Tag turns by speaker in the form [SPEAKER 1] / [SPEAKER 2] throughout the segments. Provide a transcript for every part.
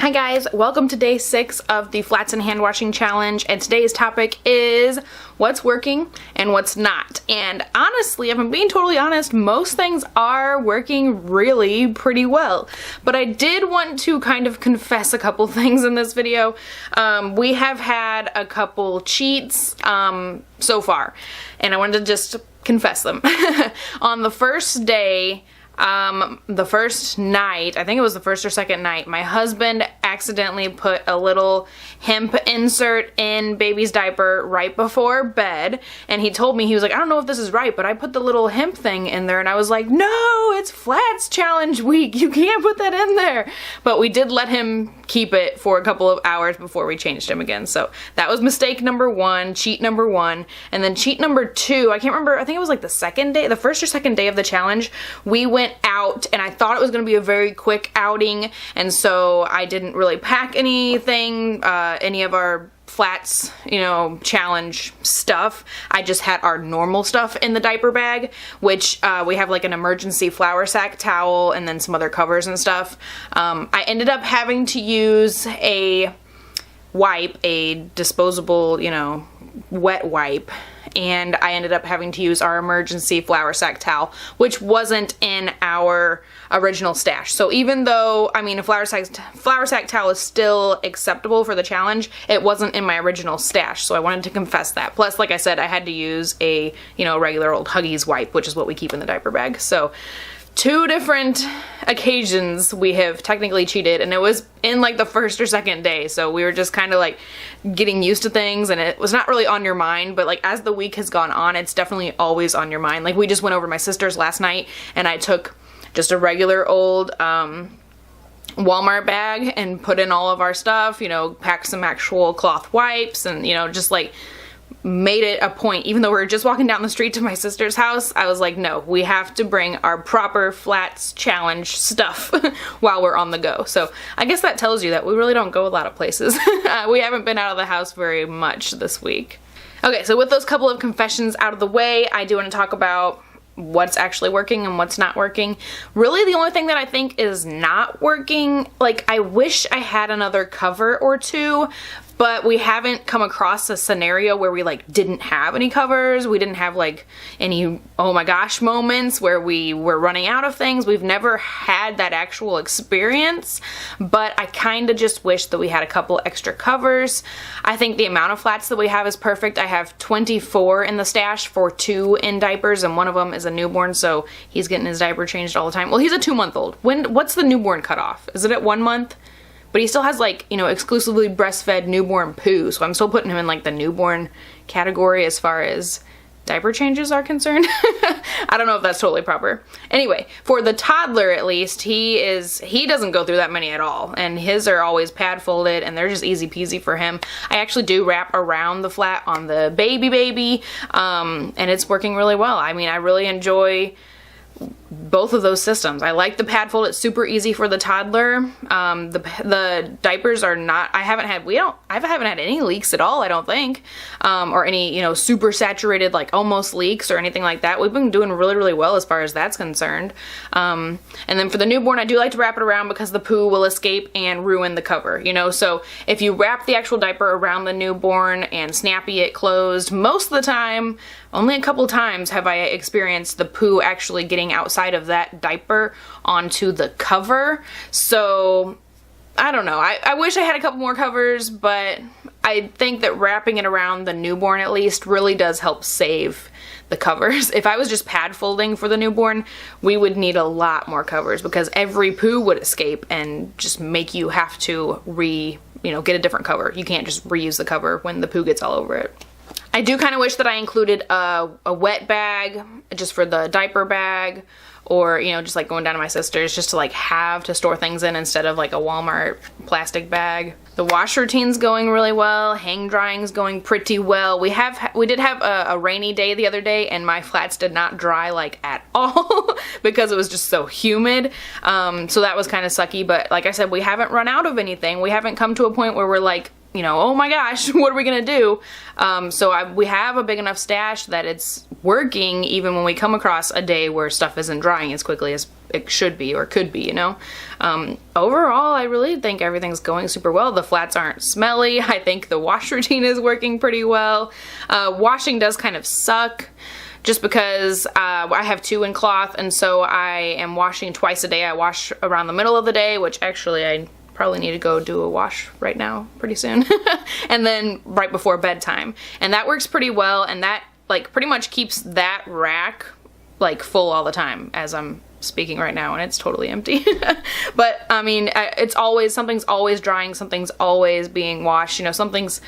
[SPEAKER 1] Hi guys, welcome to day 6 of the Flats and Hand Washing Challenge, and today's topic is what's working and what's not. And honestly, if I'm being totally honest, most things are working really pretty well. But I did want to kind of confess a couple things in this video. We have had a couple cheats so far, and I wanted to just confess them. On the first day, the first night, I think it was the first or second night, my husband accidentally put a little hemp insert in baby's diaper right before bed, and he told me, he was like, I don't know if this is right, but I put the little hemp thing in there, and I was like, no, it's Flats Challenge week, you can't put that in there. But we did let him keep it for a couple of hours before we changed him again. So that was mistake number 1, cheat number 1, and then cheat number 2, I can't remember, I think it was like the second day, the first or second day of the challenge, we went out, and I thought it was going to be a very quick outing, and so I didn't really pack anything, any of our Flats, you know, challenge stuff. I just had our normal stuff in the diaper bag, which we have like an emergency flour sack towel and then some other covers and stuff. I ended up having to use a wipe, a disposable, you know, wet wipe, and I ended up having to use our emergency flour sack towel, which wasn't in our original stash. So even though, I mean, a flour sack towel is still acceptable for the challenge, it wasn't in my original stash, so I wanted to confess that. Plus, like I said, I had to use a, you know, regular old Huggies wipe, which is what we keep in the diaper bag. So 2 different occasions we have technically cheated, and it was in like the first or second day, so we were just kind of like getting used to things, and it was not really on your mind, but like as the week has gone on, it's definitely always on your mind. Like we just went over to my sister's last night, and I took just a regular old Walmart bag and put in all of our stuff, you know, packed some actual cloth wipes, and you know, just like made it a point, even though we were just walking down the street to my sister's house, I was like, no, we have to bring our proper Flats challenge stuff while we're on the go. So I guess that tells you that we really don't go a lot of places. We haven't been out of the house very much this week. Okay, so with those couple of confessions out of the way, I do want to talk about what's actually working and what's not working. Really, the only thing that I think is not working, like I wish I had another cover or 2, but we haven't come across a scenario where we like didn't have any covers. We didn't have like any oh my gosh moments where we were running out of things. We've never had that actual experience, but I kind of just wish that we had a couple extra covers. I think the amount of Flats that we have is perfect. I have 24 in the stash for 2 in diapers, and one of them is a newborn, so he's getting his diaper changed all the time. Well, he's a 2-month-old. What's the newborn cutoff? Is it at 1 month? But he still has like, you know, exclusively breastfed newborn poo, so I'm still putting him in like the newborn category as far as diaper changes are concerned. I don't know if that's totally proper. Anyway, for the toddler at least, he doesn't go through that many at all, and his are always pad folded and they're just easy peasy for him. I actually do wrap around the flat on the baby, and it's working really well. I mean, I really enjoy both of those systems. I like the pad fold, it's super easy for the toddler. The diapers are not, I haven't had any leaks at all, I don't think, or any, you know, super saturated like almost leaks or anything like that. We've been doing really, really well as far as that's concerned. And then for the newborn, I do like to wrap it around because the poo will escape and ruin the cover, you know, so if you wrap the actual diaper around the newborn and snappy it closed, most of the time, only a couple times have I experienced the poo actually getting outside of that diaper onto the cover. So I don't know. I wish I had a couple more covers, but I think that wrapping it around the newborn at least really does help save the covers. If I was just pad folding for the newborn, we would need a lot more covers because every poo would escape and just make you have to get a different cover. You can't just reuse the cover when the poo gets all over it. I do kind of wish that I included a wet bag just for the diaper bag, or, you know, just like going down to my sister's just to like have to store things in instead of like a Walmart plastic bag. The wash routine's going really well. Hang drying's going pretty well. We did have a rainy day the other day, and my Flats did not dry like at all because it was just so humid. So that was kind of sucky, but like I said, we haven't run out of anything. We haven't come to a point where we're like you know, oh my gosh, what are we gonna do? So we have a big enough stash that it's working even when we come across a day where stuff isn't drying as quickly as it should be or could be, you know? Overall, I really think everything's going super well. The flats aren't smelly. I think the wash routine is working pretty well. Washing does kind of suck, just because I have 2 in cloth, and so I am washing twice a day. I wash around the middle of the day, which actually I probably need to go do a wash right now pretty soon, and then right before bedtime. And that works pretty well, and that like pretty much keeps that rack like full all the time as I'm speaking right now, and it's totally empty. But I mean, it's always, something's always drying, something's always being washed, you know, something's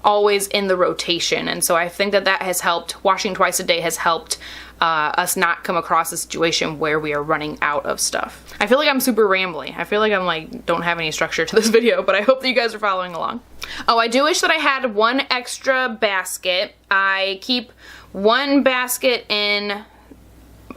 [SPEAKER 1] always in the rotation. And so I think that that has helped. Washing twice a day has helped us not come across a situation where we are running out of stuff. I feel like I'm super rambly. I feel like I'm like, don't have any structure to this video, but I hope that you guys are following along. Oh, I do wish that I had one extra basket. I keep one basket in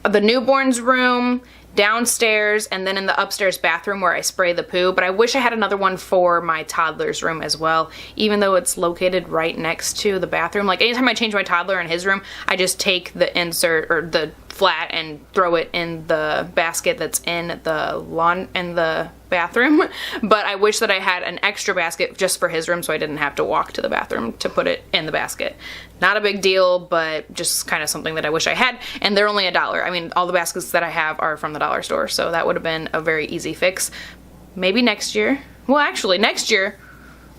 [SPEAKER 1] the newborn's room, downstairs, and then in the upstairs bathroom where I spray the poo, but I wish I had another one for my toddler's room as well, even though it's located right next to the bathroom. Like anytime I change my toddler in his room, I just take the insert or the flat and throw it in the basket that's in the bathroom. But I wish that I had an extra basket just for his room so I didn't have to walk to the bathroom to put it in the basket. Not a big deal, but just kind of something that I wish I had, and they're only $1. I mean, all the baskets that I have are from the dollar store, so that would have been a very easy fix. Maybe next year. Well, actually, next year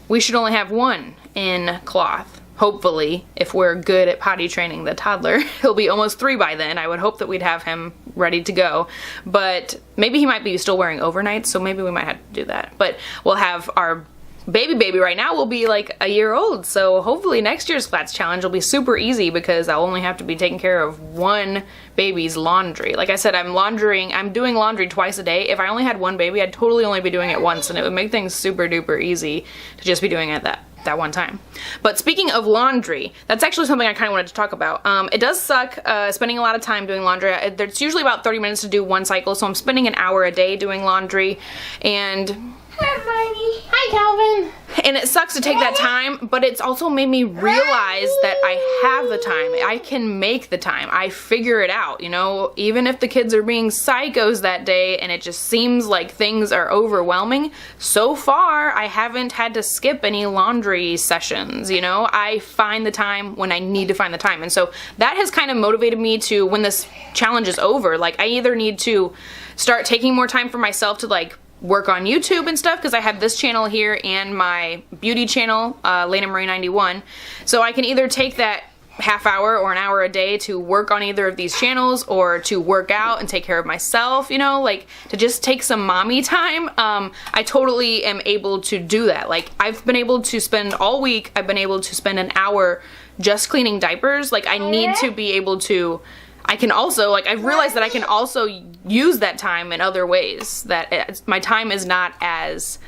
[SPEAKER 1] we should only have one in cloth. Hopefully, if we're good at potty training the toddler. He'll be almost 3 by then. I would hope that we'd have him ready to go. But maybe he might be still wearing overnights, so maybe we might have to do that. But we'll have our baby right now will be like a year old, so hopefully next year's flats challenge will be super easy because I'll only have to be taking care of one baby's laundry. Like I said, I'm doing laundry twice a day. If I only had one baby, I'd totally only be doing it once, and it would make things super duper easy to just be doing it that one time. But speaking of laundry, that's actually something I kind of wanted to talk about. It does suck spending a lot of time doing laundry. It's usually about 30 minutes to do one cycle, so I'm spending an hour a day doing laundry, and hi, Marty. Hi, Calvin. And it sucks to take that time, but it's also made me realize that I have the time. I can make the time. I figure it out, you know? Even if the kids are being psychos that day and it just seems like things are overwhelming, so far I haven't had to skip any laundry sessions, you know? I find the time when I need to find the time. And so that has kind of motivated me to, when this challenge is over, like I either need to start taking more time for myself to like work on YouTube and stuff, because I have this channel here and my beauty channel, Alaina Marie 91. So I can either take that half hour or an hour a day to work on either of these channels, or to work out and take care of myself, you know, like to just take some mommy time. I totally am able to do that. Like I've been able to spend all week, I've been able to spend an hour just cleaning diapers. Like I need to be able to, I can also, like, I've realized that I can also use that time in other ways, that my time is not as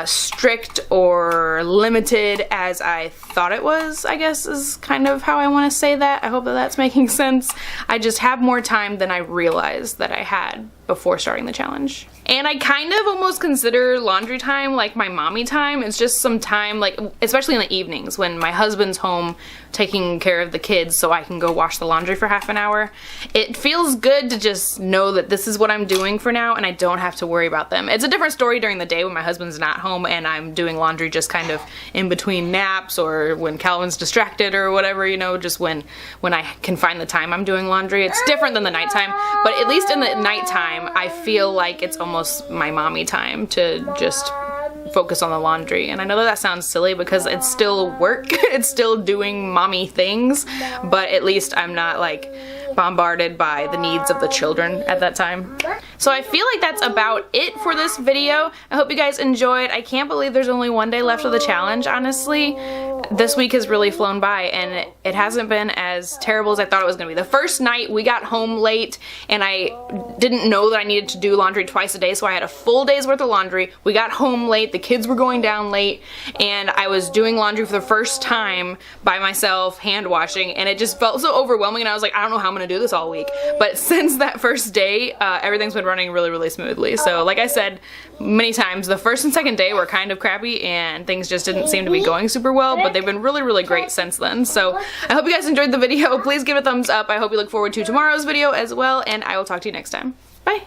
[SPEAKER 1] strict or limited as I thought it was, I guess is kind of how I want to say that. I hope that that's making sense. I just have more time than I realized that I had before starting the challenge. And I kind of almost consider laundry time like my mommy time. It's just some time, like, especially in the evenings when my husband's home taking care of the kids so I can go wash the laundry for half an hour. It feels good to just know that this is what I'm doing for now and I don't have to worry about them. It's a different story during the day when my husband's not home and I'm doing laundry just kind of in between naps or when Calvin's distracted or whatever, you know, just when I can find the time I'm doing laundry. It's different than the nighttime, but at least in the nighttime I feel like it's almost my mommy time to just focus on the laundry. And I know that sounds silly because it's still work, it's still doing mommy things, but at least I'm not like bombarded by the needs of the children at that time. So I feel like that's about it for this video. I hope you guys enjoyed. I can't believe there's only one day left of the challenge, honestly. this week has really flown by, and it hasn't been as terrible as I thought it was going to be. The first night we got home late and I didn't know that I needed to do laundry twice a day, so I had a full day's worth of laundry. We got home late, the kids were going down late, and I was doing laundry for the first time by myself, hand washing, and it just felt so overwhelming, and I was like, I don't know how I'm going to do this all week. But since that first day, everything's been running really, really smoothly. So like I said many times, the first and second day were kind of crappy and things just didn't seem to be going super well, but they've been really, really great since then. So I hope you guys enjoyed the video. Please give it a thumbs up. I hope you look forward to tomorrow's video as well, and I will talk to you next time. Bye!